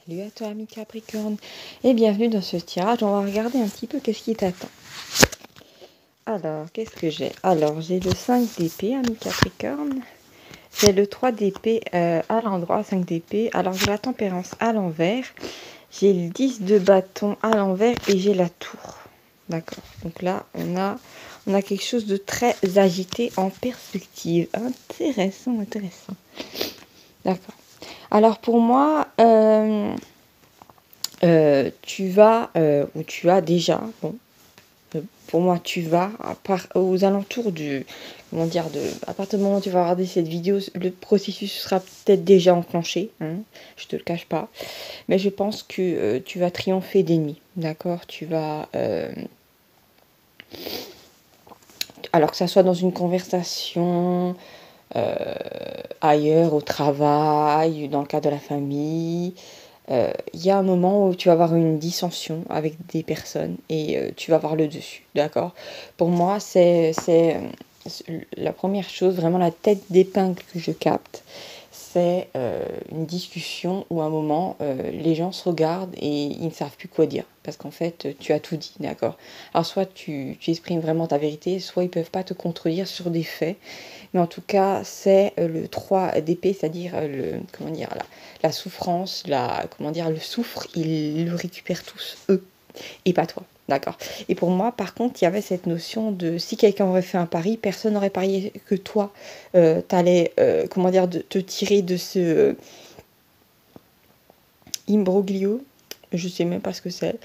Salut à toi ami Capricorne et bienvenue dans ce tirage. On va regarder un petit peu qu'est-ce qui t'attend. Alors, qu'est-ce que j'ai? Alors, j'ai le 5 d'épée, ami Capricorne. J'ai le 3 d'épée à l'endroit, 5 d'épée. Alors, j'ai la tempérance à l'envers. J'ai le 10 de bâton à l'envers et j'ai la tour. D'accord. Donc là, on a quelque chose de très agité en perspective. Intéressant, intéressant. D'accord. Alors, pour moi... tu vas, ou tu as déjà, bon, pour moi, tu vas, aux alentours du, comment dire, à partir du moment où tu vas regarder cette vidéo, le processus sera peut-être déjà enclenché, hein, je te le cache pas, mais je pense que tu vas triompher d'ennemis, d'accord, tu vas, alors que ça soit dans une conversation, ailleurs, au travail, dans le cadre de la famille, y a un moment où tu vas avoir une dissension avec des personnes et tu vas avoir le dessus, d'accord? Pour moi, c'est la première chose, vraiment la tête d'épingle que je capte, c'est une discussion où à un moment, les gens se regardent et ils ne savent plus quoi dire, parce qu'en fait, tu as tout dit, d'accord? Alors soit tu exprimes vraiment ta vérité, soit ils peuvent pas te contredire sur des faits, mais en tout cas, c'est le 3 d'épée, c'est-à-dire comment dire, la souffrance, comment dire, le souffre, ils le récupèrent tous, eux, et pas toi. D'accord. Et pour moi, par contre, il y avait cette notion de si quelqu'un aurait fait un pari, personne n'aurait parié que toi. T'allais, comment dire, te tirer de ce imbroglio, je sais même pas ce que c'est,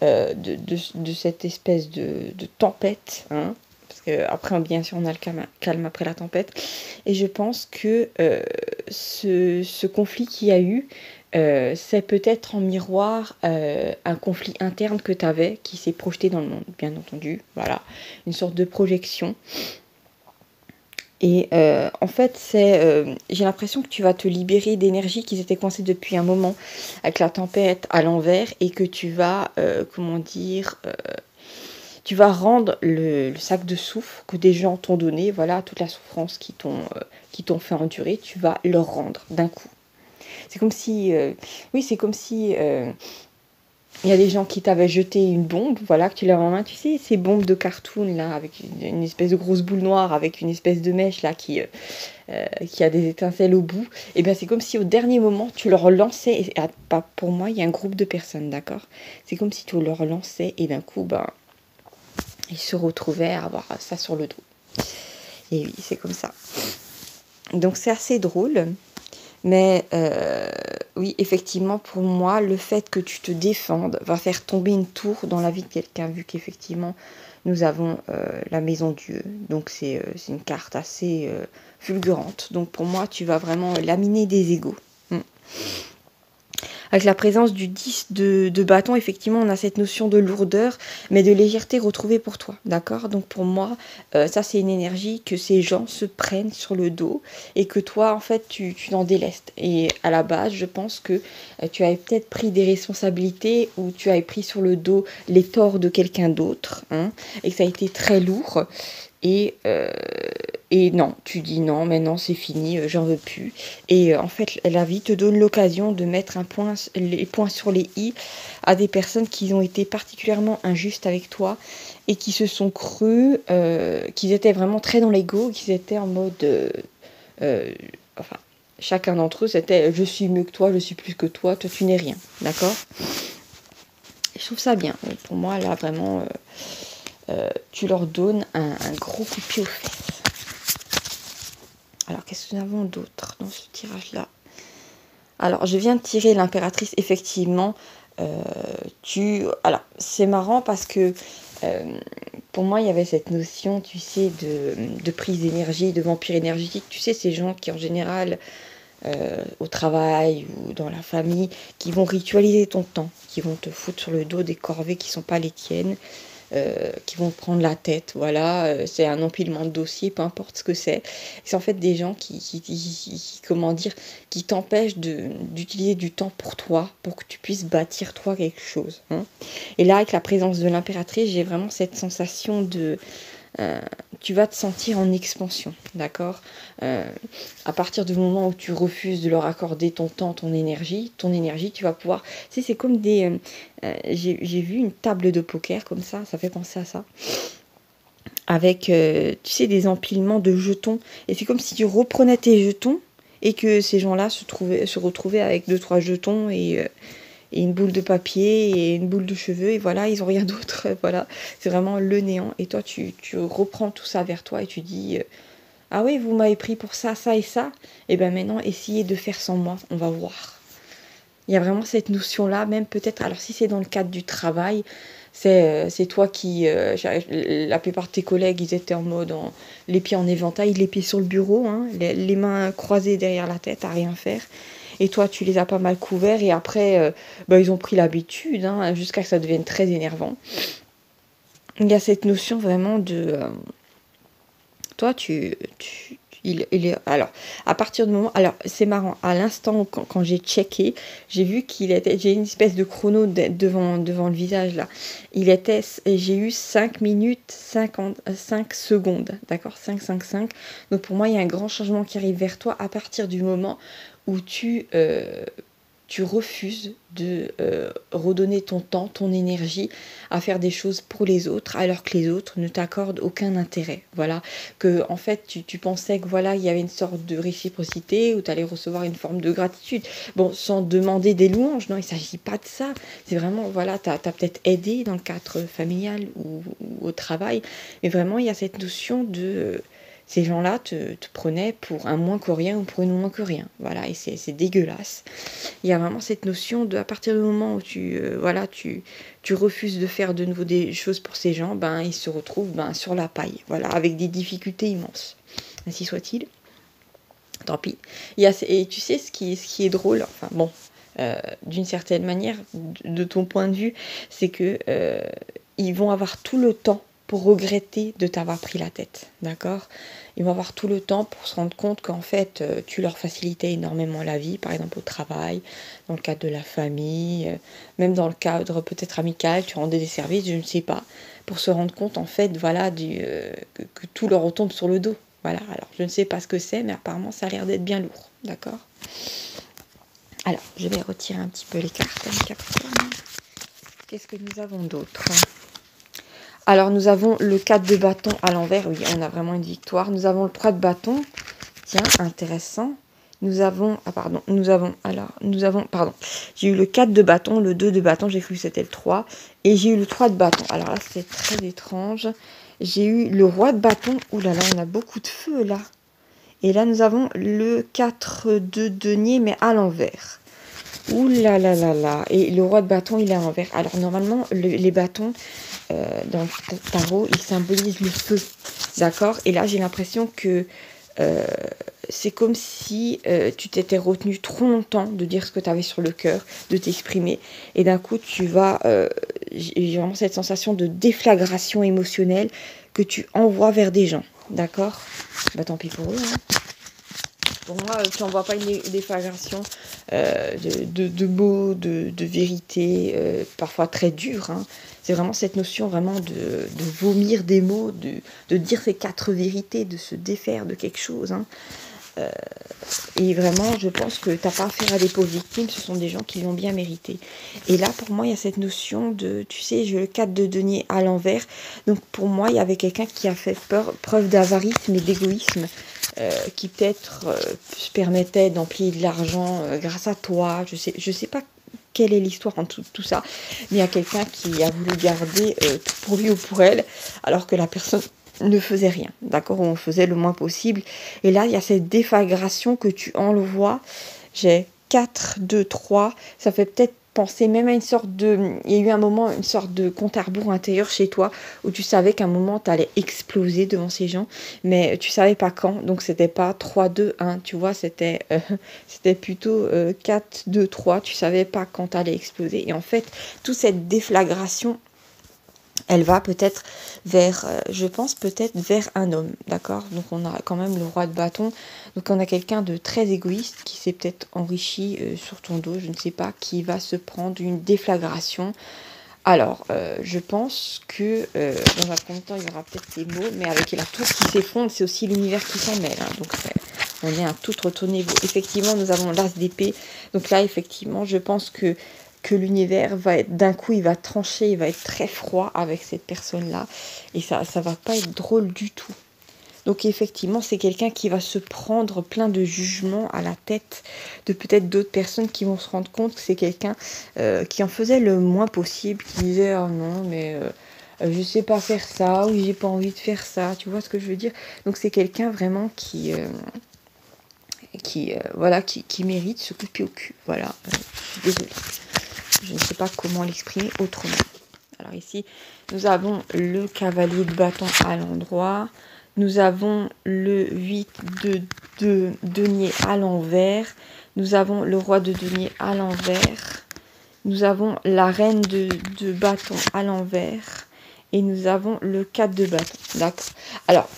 de cette espèce de tempête, hein, parce qu'après, bien sûr, on a le calme après la tempête. Et je pense que ce conflit qu'il y a eu, c'est peut-être en miroir un conflit interne que tu avais qui s'est projeté dans le monde, bien entendu. Voilà, une sorte de projection. Et en fait, j'ai l'impression que tu vas te libérer d'énergie qui étaient coincées depuis un moment avec la tempête à l'envers et que tu vas, comment dire, tu vas rendre le sac de soufre que des gens t'ont donné, voilà, toute la souffrance qui t'ont fait endurer, tu vas leur rendre d'un coup. C'est comme si, oui, c'est comme si il y a des gens qui t'avaient jeté une bombe, voilà, que tu l'avais en main, tu sais, ces bombes de cartoon, là, avec une espèce de grosse boule noire, avec une espèce de mèche, là, qui a des étincelles au bout. Et bien, c'est comme si au dernier moment, tu leur lançais, et, pour moi, il y a un groupe de personnes, d'accord? C'est comme si tu leur lançais, et d'un coup, ben, ils se retrouvaient à avoir ça sur le dos. Et oui, c'est comme ça. Donc, c'est assez drôle. Mais oui, effectivement, pour moi, le fait que tu te défendes va faire tomber une tour dans la vie de quelqu'un, vu qu'effectivement, nous avons la maison Dieu. Donc, c'est une carte assez fulgurante. Donc, pour moi, tu vas vraiment laminer des égos. Avec la présence du 10 de bâton, effectivement, on a cette notion de lourdeur, mais de légèreté retrouvée pour toi, d'accord? Donc pour moi, ça c'est une énergie que ces gens se prennent sur le dos et que toi, en fait, tu t'en délestes. Et à la base, je pense que tu avais peut-être pris des responsabilités ou tu avais pris sur le dos les torts de quelqu'un d'autre, hein, et que ça a été très lourd. Et non, tu dis non, mais non, c'est fini, j'en veux plus. Et en fait, la vie te donne l'occasion de mettre les points sur les i à des personnes qui ont été particulièrement injustes avec toi et qui se sont crus, qu'ils étaient vraiment très dans l'ego, qu'ils étaient en mode... enfin, chacun d'entre eux, c'était je suis mieux que toi, je suis plus que toi tu n'es rien, d'accord? Je trouve ça bien. Pour moi, là, vraiment... tu leur donnes un gros coup de pied aux fesses. Alors, qu'est-ce que nous avons d'autre dans ce tirage-là? Alors, je viens de tirer l'impératrice, effectivement. Alors, c'est marrant parce que pour moi, il y avait cette notion, tu sais, de prise d'énergie, de vampire énergétique. Tu sais, ces gens qui, en général, au travail ou dans la famille, qui vont ritualiser ton temps, qui vont te foutre sur le dos des corvées qui ne sont pas les tiennes, qui vont prendre la tête, voilà, c'est un empilement de dossiers, peu importe ce que c'est en fait des gens comment dire, qui t'empêchent d'utiliser du temps pour toi, pour que tu puisses bâtir toi quelque chose, hein. Et là, avec la présence de l'impératrice, j'ai vraiment cette sensation de tu vas te sentir en expansion, d'accord? À partir du moment où tu refuses de leur accorder ton temps, ton énergie, tu vas pouvoir... Tu sais, c'est comme des... j'ai vu une table de poker comme ça fait penser à ça. Avec, tu sais, des empilements de jetons. Et c'est comme si tu reprenais tes jetons et que ces gens-là se retrouvaient avec 2-3 jetons et une boule de papier et une boule de cheveux, et voilà, ils ont rien d'autre, voilà, c'est vraiment le néant. Et toi, tu reprends tout ça vers toi et tu dis, ah oui, vous m'avez pris pour ça, ça et ça, et bien maintenant, essayez de faire sans moi, on va voir. Il y a vraiment cette notion-là, même peut-être, alors si c'est dans le cadre du travail, c'est toi qui, la plupart de tes collègues, ils étaient en mode, les pieds en éventail, les pieds sur le bureau, hein, les mains croisées derrière la tête, à rien faire. Et toi, tu les as pas mal couverts, et après, ils ont pris l'habitude, hein, jusqu'à ce que ça devienne très énervant. Il y a cette notion vraiment de... toi, il est, alors, à partir du moment... Alors, c'est marrant, à l'instant, quand j'ai checké, j'ai vu qu'il était... J'ai une espèce de chrono devant le visage, là. J'ai eu 5 minutes 55 secondes, d'accord, 5. Donc, pour moi, il y a un grand changement qui arrive vers toi à partir du moment où tu refuses de redonner ton temps, ton énergie à faire des choses pour les autres, alors que les autres ne t'accordent aucun intérêt. Voilà, que en fait tu pensais que voilà, il y avait une sorte de réciprocité où tu allais recevoir une forme de gratitude. Bon, sans demander des louanges, non, il ne s'agit pas de ça. C'est vraiment, voilà, tu as peut-être aidé dans le cadre familial ou au travail, mais vraiment il y a cette notion de... ces gens-là te prenaient pour un moins que rien ou pour une moins que rien. Voilà, et c'est dégueulasse. Il y a vraiment cette notion de, à partir du moment où tu refuses de faire de nouveau des choses pour ces gens, ils se retrouvent sur la paille, voilà, avec des difficultés immenses. Ainsi soit-il. Tant pis. Et tu sais ce qui est drôle, enfin bon, d'une certaine manière, de ton point de vue, c'est que ils vont avoir tout le temps pour regretter de t'avoir pris la tête, d'accord? Ils vont avoir tout le temps pour se rendre compte qu'en fait, tu leur facilitais énormément la vie, par exemple au travail, dans le cadre de la famille, même dans le cadre peut-être amical, tu rendais des services, je ne sais pas, pour se rendre compte en fait, voilà, que tout leur retombe sur le dos. Voilà, alors je ne sais pas ce que c'est, mais apparemment ça a l'air d'être bien lourd, d'accord? Alors, je vais retirer un petit peu les cartes, hein, Capricorne. Qu'est-ce que nous avons d'autre? Alors, nous avons le 4 de bâton à l'envers. Oui, on a vraiment une victoire. Nous avons le 3 de bâton. Tiens, intéressant. Nous avons... Ah, pardon. Pardon. J'ai eu le 4 de bâton, le 2 de bâton. J'ai cru que c'était le 3. Et j'ai eu le 3 de bâton. Alors là, c'est très étrange. J'ai eu le roi de bâton. Ouh là là, on a beaucoup de feu, là. Et là, nous avons le 4 de denier, mais à l'envers. Ouh là là là là. Et le roi de bâton, il est à l'envers. Alors, normalement, les bâtons... dans le tarot, il symbolise le feu, d'accord? Et là, j'ai l'impression que c'est comme si tu t'étais retenu trop longtemps de dire ce que tu avais sur le cœur, de t'exprimer, et d'un coup, j'ai vraiment cette sensation de déflagration émotionnelle que tu envoies vers des gens, d'accord? Tant pis pour eux, hein. Pour moi, tu n'envoies pas une déflagration de mots, de vérité, parfois très dures, hein. C'est vraiment cette notion vraiment de vomir des mots, de dire ces 4 vérités, de se défaire de quelque chose, hein. Et vraiment, je pense que tu n'as pas affaire à des pauvres victimes, ce sont des gens qui l'ont bien mérité. Et là, pour moi, il y a cette notion de, tu sais, j'ai le 4 de denier à l'envers. Donc pour moi, il y avait quelqu'un qui a fait preuve d'avarisme et d'égoïsme, qui peut-être se permettait d'empiler de l'argent grâce à toi. Je sais pas quelle est l'histoire en tout ça, mais il y a quelqu'un qui a voulu garder tout pour lui ou pour elle, alors que la personne ne faisait rien, d'accord, on faisait le moins possible. Et là, il y a cette déflagration que tu envoies. J'ai 4, 2, 3, ça fait peut-être penser même à une sorte de... Il y a eu un moment, une sorte de compte à rebours intérieur chez toi, où tu savais qu'à un moment, tu allais exploser devant ces gens, mais tu savais pas quand, donc c'était pas 3, 2, 1, tu vois, c'était plutôt 4, 2, 3, tu savais pas quand tu allais exploser. Et en fait, toute cette déflagration, elle va peut-être je pense peut-être vers un homme, d'accord? Donc on a quand même le roi de bâton, donc on a quelqu'un de très égoïste qui s'est peut-être enrichi sur ton dos, je ne sais pas, qui va se prendre une déflagration Alors, je pense que dans un premier temps, il y aura peut-être des mots, mais avec la tour qui s'effondre, c'est aussi l'univers qui s'en mêle. Hein, donc, on est à tout autre niveau. Effectivement, nous avons l'as d'épée. Donc là, effectivement, je pense que l'univers va être, d'un coup, il va trancher, il va être très froid avec cette personne-là. Et ça va pas être drôle du tout. Donc effectivement, c'est quelqu'un qui va se prendre plein de jugements à la tête de peut-être d'autres personnes qui vont se rendre compte que c'est quelqu'un qui en faisait le moins possible, qui disait « Oh non, mais je sais pas faire ça » ou « J'ai pas envie de faire ça ». Tu vois ce que je veux dire? Donc c'est quelqu'un vraiment voilà, qui mérite ce coup de pied au cul. Voilà, je suis désolée. Je ne sais pas comment l'exprimer autrement. Alors ici, nous avons le cavalier de bâton à l'endroit. Nous avons le 8 de denier à l'envers. Nous avons le roi de denier à l'envers. Nous avons la reine de bâton à l'envers. Et nous avons le 4 de bâton. D'accord. Alors,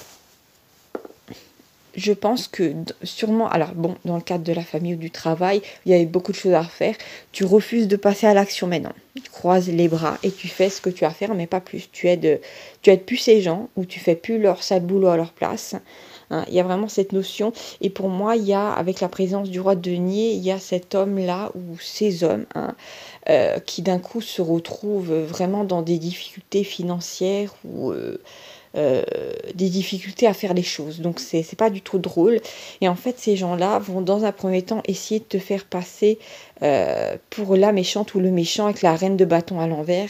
je pense que sûrement, alors bon, dans le cadre de la famille ou du travail, il y avait beaucoup de choses à faire. Tu refuses de passer à l'action maintenant. Tu croises les bras et tu fais ce que tu as à faire, mais pas plus. Tu aides plus ces gens ou tu fais plus leur sale boulot à leur place. Hein, il y a vraiment cette notion. Et pour moi, il y a, avec la présence du roi de denier, il y a cet homme-là ou ces hommes qui d'un coup se retrouvent vraiment dans des difficultés financières ou des difficultés à faire les choses. Donc c'est pas du tout drôle. Et en fait, ces gens-là vont dans un premier temps essayer de te faire passer pour la méchante ou le méchant avec la reine de bâton à l'envers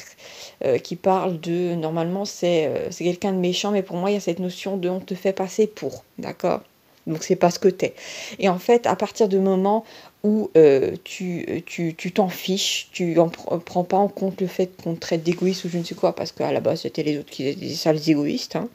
qui parle de... Normalement, c'est quelqu'un de méchant, mais pour moi, il y a cette notion de on te fait passer pour. D'accord? Donc c'est pas ce que t'es. Et en fait, à partir du moment où tu t'en fiches, tu en prends pas en compte le fait qu'on te traite d'égoïste ou je ne sais quoi, parce qu'à la base c'était les autres qui étaient des sales égoïstes, hein,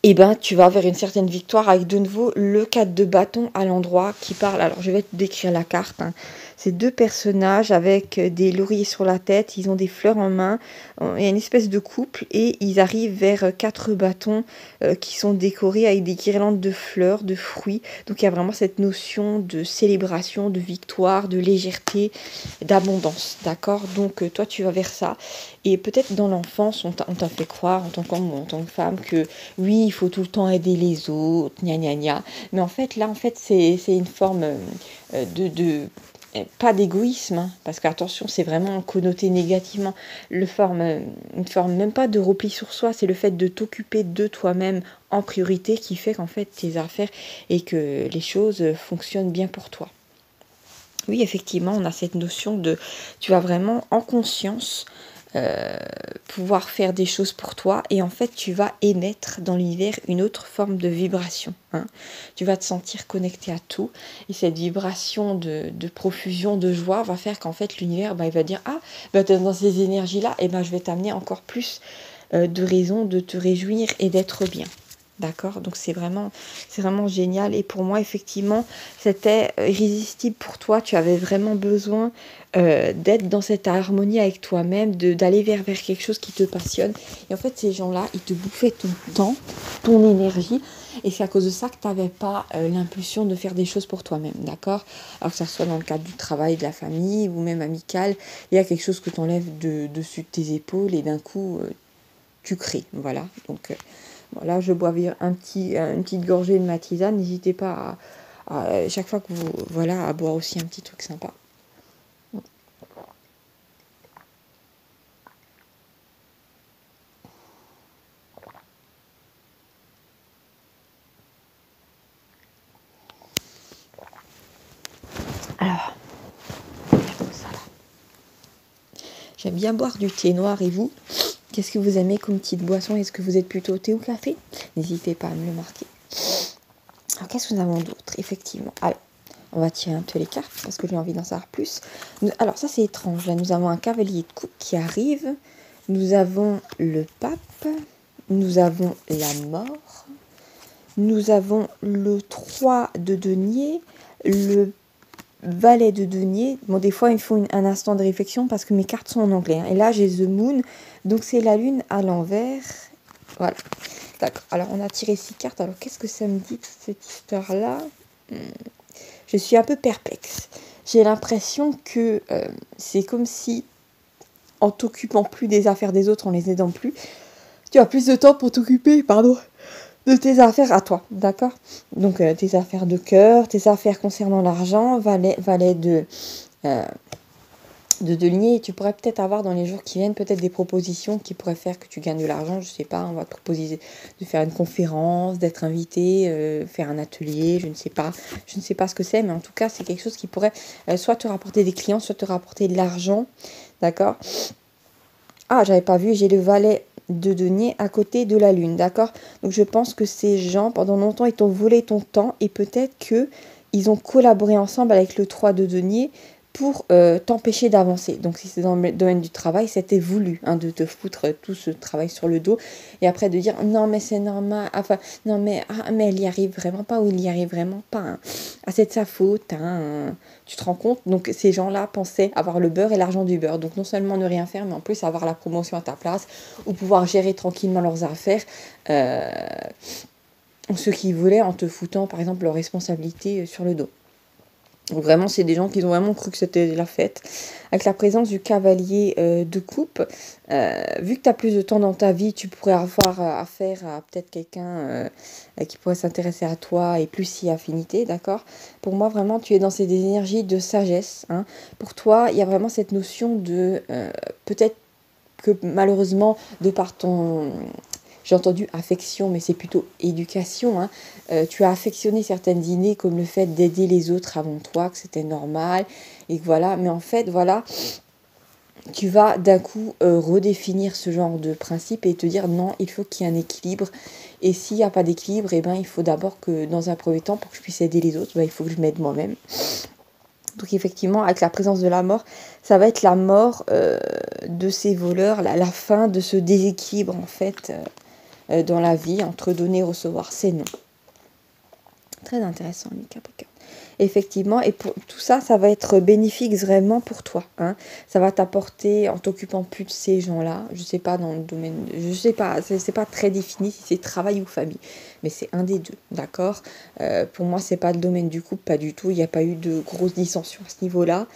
et ben tu vas vers une certaine victoire avec de nouveau le 4 de bâton à l'endroit qui parle. Alors je vais te décrire la carte. Hein. C'est deux personnages avec des lauriers sur la tête, ils ont des fleurs en main, il y a une espèce de couple et ils arrivent vers 4 bâtons qui sont décorés avec des guirlandes de fleurs, de fruits. Donc il y a vraiment cette notion de célébration, de victoire, de légèreté, d'abondance. D'accord? Donc toi tu vas vers ça. Et peut-être dans l'enfance, on t'a fait croire en tant qu'homme ou en tant que femme que oui, il faut tout le temps aider les autres, gna gna gna. Mais en fait, là, c'est une forme pas d'égoïsme, hein, parce qu'attention, c'est vraiment connoté négativement. Une forme même pas de repli sur soi, c'est le fait de t'occuper de toi-même en priorité qui fait qu'en fait, tes affaires et que les choses fonctionnent bien pour toi. Oui, effectivement, on a cette notion de... Tu vas vraiment en conscience pouvoir faire des choses pour toi et en fait tu vas émettre dans l'univers une autre forme de vibration. Hein. Tu vas te sentir connecté à tout et cette vibration de profusion, de joie va faire qu'en fait l'univers il va dire ah t'es dans ces énergies là et je vais t'amener encore plus de raisons de te réjouir et d'être bien. D'accord, donc c'est vraiment génial. Et pour moi, effectivement, c'était irrésistible pour toi. Tu avais vraiment besoin d'être dans cette harmonie avec toi-même, d'aller vers quelque chose qui te passionne. Et en fait, ces gens-là, ils te bouffaient ton temps, ton énergie. Et c'est à cause de ça que tu n'avais pas l'impulsion de faire des choses pour toi-même. D'accord? Alors que ça soit dans le cadre du travail, de la famille ou même amical, il y a quelque chose que tu enlèves dessus de tes épaules et d'un coup, tu crées. Voilà, donc... Voilà, je bois une petite gorgée de ma tisane. N'hésitez pas à chaque fois que vous... Voilà, à boire aussi un petit truc sympa. Alors, ça là. J'aime bien boire du thé noir et vous? Qu'est-ce que vous aimez comme petite boisson? Est-ce que vous êtes plutôt thé ou café? N'hésitez pas à me le marquer. Alors, qu'est-ce que nous avons d'autre? Effectivement. Alors, on va tirer un peu les cartes parce que j'ai envie d'en savoir plus. Alors, ça, c'est étrange. Là, nous avons un cavalier de coupe qui arrive. Nous avons le pape. Nous avons la mort. Nous avons le 3 de denier. Le valet de denier. Bon, des fois, il faut un instant de réflexion parce que mes cartes sont en anglais. Hein. Et là, j'ai The Moon. Donc, c'est la lune à l'envers. Voilà. D'accord. Alors, on a tiré 6 cartes. Alors, qu'est-ce que ça me dit, toute cette histoire-là? Je suis un peu perplexe. J'ai l'impression que c'est comme si en t'occupant plus des affaires des autres, en les aidant plus, tu as plus de temps pour t'occuper, de tes affaires à toi, d'accord? Donc tes affaires de cœur, tes affaires concernant l'argent, valet euh, de denier. Tu pourrais peut-être avoir dans les jours qui viennent peut-être des propositions qui pourraient faire que tu gagnes de l'argent. Je sais pas, on va te proposer de faire une conférence, d'être invité, faire un atelier, je ne sais pas. Je ne sais pas ce que c'est, mais en tout cas, c'est quelque chose qui pourrait soit te rapporter des clients, soit te rapporter de l'argent, d'accord? Ah, j'avais pas vu, j'ai le valet de denier à côté de la lune, d'accord? Donc je pense que ces gens, pendant longtemps, ils t'ont volé ton temps et peut-être que ils ont collaboré ensemble avec le 3 de denier pour t'empêcher d'avancer. Donc si c'est dans le domaine du travail, c'était voulu de te foutre tout ce travail sur le dos et après de dire non mais c'est normal, enfin non mais elle y arrive vraiment pas ou il y arrive vraiment pas. Ah c'est de sa faute, tu te rends compte? Donc ces gens-là pensaient avoir le beurre et l'argent du beurre. Donc non seulement ne rien faire, mais en plus avoir la promotion à ta place ou pouvoir gérer tranquillement leurs affaires. Ce qu'ils voulaient en te foutant par exemple leurs responsabilités sur le dos. Donc vraiment, c'est des gens qui ont vraiment cru que c'était la fête. Avec la présence du cavalier de coupe, vu que tu as plus de temps dans ta vie, tu pourrais avoir affaire à peut-être quelqu'un qui pourrait s'intéresser à toi et plus si affinité, d'accord? Pour moi, vraiment, tu es dans ces énergies de sagesse. Pour toi, il y a vraiment cette notion de peut-être que malheureusement, de par ton... J'ai entendu affection, mais c'est plutôt éducation. Tu as affectionné certaines idées comme le fait d'aider les autres avant toi, que c'était normal. Et que voilà. Mais en fait, voilà, tu vas d'un coup redéfinir ce genre de principe et te dire non, il faut qu'il y ait un équilibre. Et s'il n'y a pas d'équilibre, eh ben, il faut d'abord que, dans un premier temps, pour que je puisse aider les autres, il faut que je m'aide moi-même. Donc effectivement, avec la présence de la mort, ça va être la mort de ces voleurs, la fin de ce déséquilibre en fait dans la vie entre donner et recevoir, c'est non. Très intéressant, les Capricornes. Effectivement, et pour tout ça, ça va être bénéfique vraiment pour toi. Ça va t'apporter, en t'occupant plus de ces gens-là, je sais pas dans le domaine, je sais pas, c'est pas très défini si c'est travail ou famille, mais c'est un des deux, d'accord. Pour moi, c'est pas le domaine du couple, pas du tout. Il n'y a pas eu de grosses dissensions à ce niveau-là.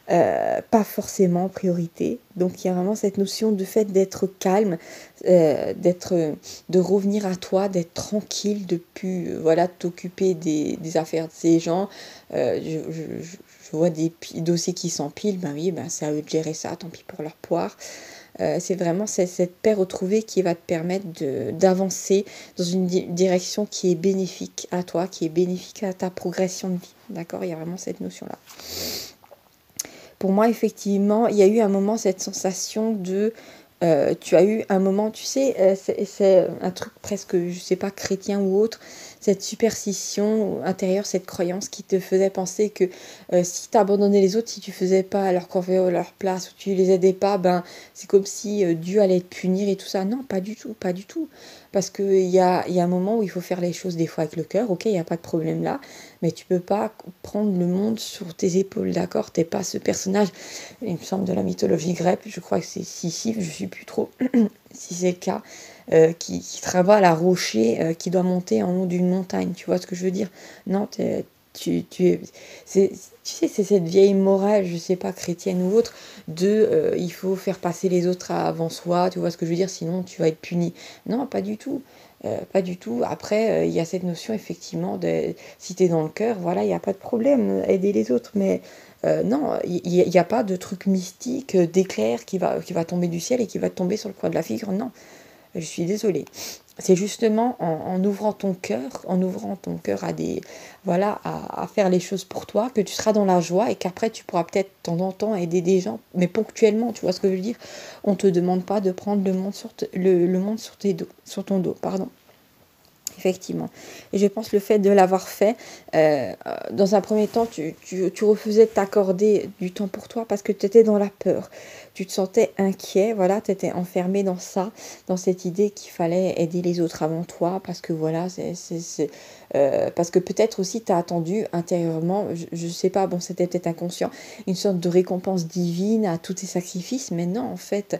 Pas forcément en priorité. Donc il y a vraiment cette notion de fait d'être calme, de revenir à toi, d'être tranquille, de plus t'occuper des affaires de ces gens. Je vois des dossiers qui s'empilent, ben oui, c'est à eux de gérer ça, tant pis pour leur poire. C'est vraiment cette paix retrouvée qui va te permettre d'avancer dans une direction qui est bénéfique à toi, qui est bénéfique à ta progression de vie. D'accord? Il y a vraiment cette notion-là. Pour moi, effectivement, il y a eu un moment cette sensation de... tu as eu un moment, tu sais, c'est un truc presque, je sais pas, chrétien ou autre, cette superstition intérieure, cette croyance qui te faisait penser que si tu abandonnais les autres, si tu faisais pas leur corvée à leur place, ou tu les aidais pas, c'est comme si Dieu allait te punir et tout ça. Non, pas du tout, pas du tout. Parce qu'il y a un moment où il faut faire les choses des fois avec le cœur, ok, il n'y a pas de problème là, mais tu peux pas prendre le monde sur tes épaules, d'accord? T'es pas ce personnage, il me semble, de la mythologie grecque, je crois que c'est Sisyphe, je suis plus trop, si c'est le cas, qui travaille à la rocher, qui doit monter en haut d'une montagne, tu vois ce que je veux dire? Non, tu sais, c'est cette vieille morale, je sais pas, chrétienne ou autre, il faut faire passer les autres avant soi, tu vois ce que je veux dire, sinon tu vas être puni. Non, pas du tout. Pas du tout. Après, il y a cette notion, effectivement, de si t'es dans le cœur, voilà, il n'y a pas de problème, aider les autres. Mais non, il n'y a pas de truc mystique, d'éclair qui va tomber du ciel et qui va tomber sur le coin de la figure. Non, je suis désolée. C'est justement en ouvrant ton cœur, à des, voilà, à faire les choses pour toi, que tu seras dans la joie et qu'après tu pourras peut-être de temps en temps aider des gens, mais ponctuellement, tu vois ce que je veux dire. On te demande pas de prendre le monde le monde sur ton dos, pardon. Effectivement. Et je pense le fait de l'avoir fait, dans un premier temps, tu refusais de t'accorder du temps pour toi parce que tu étais dans la peur. Tu te sentais inquiet, voilà, tu étais enfermé dans ça, dans cette idée qu'il fallait aider les autres avant toi parce que voilà, parce que peut-être aussi tu as attendu intérieurement, je sais pas, bon, c'était peut-être inconscient, une sorte de récompense divine à tous tes sacrifices, mais non, en fait,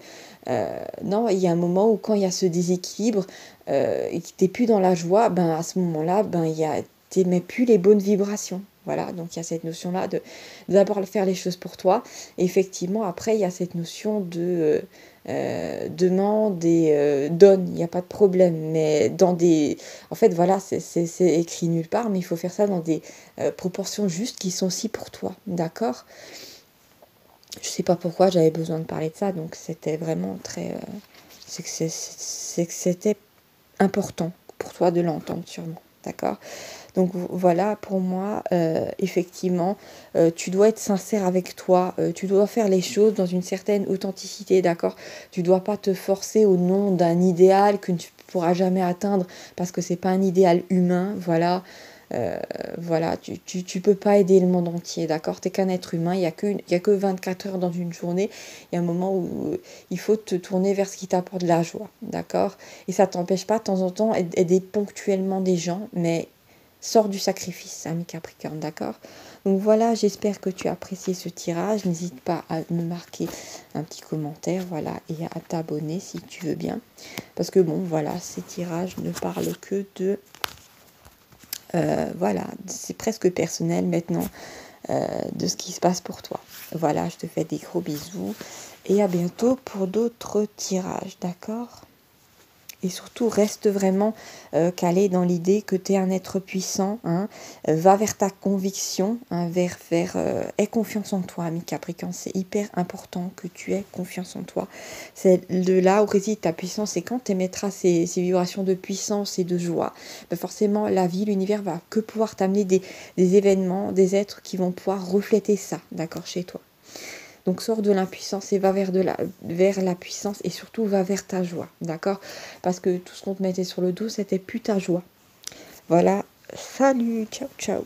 non, il y a un moment où quand il y a ce déséquilibre, et que t'es plus dans la joie, à ce moment-là, t'émets plus les bonnes vibrations. Voilà, donc il y a cette notion-là de d'abord faire les choses pour toi. Et effectivement, après, il y a cette notion de demande et donne, il n'y a pas de problème. Mais dans des... En fait, voilà, c'est écrit nulle part, mais il faut faire ça dans des proportions justes qui sont aussi pour toi, d'accord? Je sais pas pourquoi j'avais besoin de parler de ça, donc c'était vraiment très... c'est que c'était important pour toi de l'entendre sûrement, d'accord? Donc voilà, pour moi, effectivement, tu dois être sincère avec toi, tu dois faire les choses dans une certaine authenticité, d'accord? Tu dois pas te forcer au nom d'un idéal que tu ne pourras jamais atteindre parce que c'est pas un idéal humain, voilà. Voilà, tu peux pas aider le monde entier, d'accord? T'es qu'un être humain, il y a que 24 heures dans une journée, il y a un moment où il faut te tourner vers ce qui t'apporte de la joie, d'accord? Et ça t'empêche pas de temps en temps d'aider ponctuellement des gens, mais sors du sacrifice, ami Capricorne, d'accord? Donc voilà, j'espère que tu as apprécié ce tirage. N'hésite pas à me marquer un petit commentaire, voilà, et à t'abonner si tu veux bien. Parce que bon, voilà, ces tirages ne parlent que de... voilà, c'est presque personnel maintenant de ce qui se passe pour toi. Voilà, je te fais des gros bisous et à bientôt pour d'autres tirages, d'accord? Et surtout, reste vraiment calé dans l'idée que tu es un être puissant. Hein. Va vers ta conviction, hein, aie confiance en toi, ami Capricorne. C'est hyper important que tu aies confiance en toi. C'est de là où réside ta puissance. Et quand tu émettras ces vibrations de puissance et de joie, ben forcément, la vie, l'univers va que pouvoir t'amener des événements, des êtres qui vont pouvoir refléter ça, d'accord, chez toi. Donc sors de l'impuissance et va vers la puissance et surtout va vers ta joie, d'accord? Parce que tout ce qu'on te mettait sur le dos, c'était plus ta joie. Voilà, salut, ciao, ciao.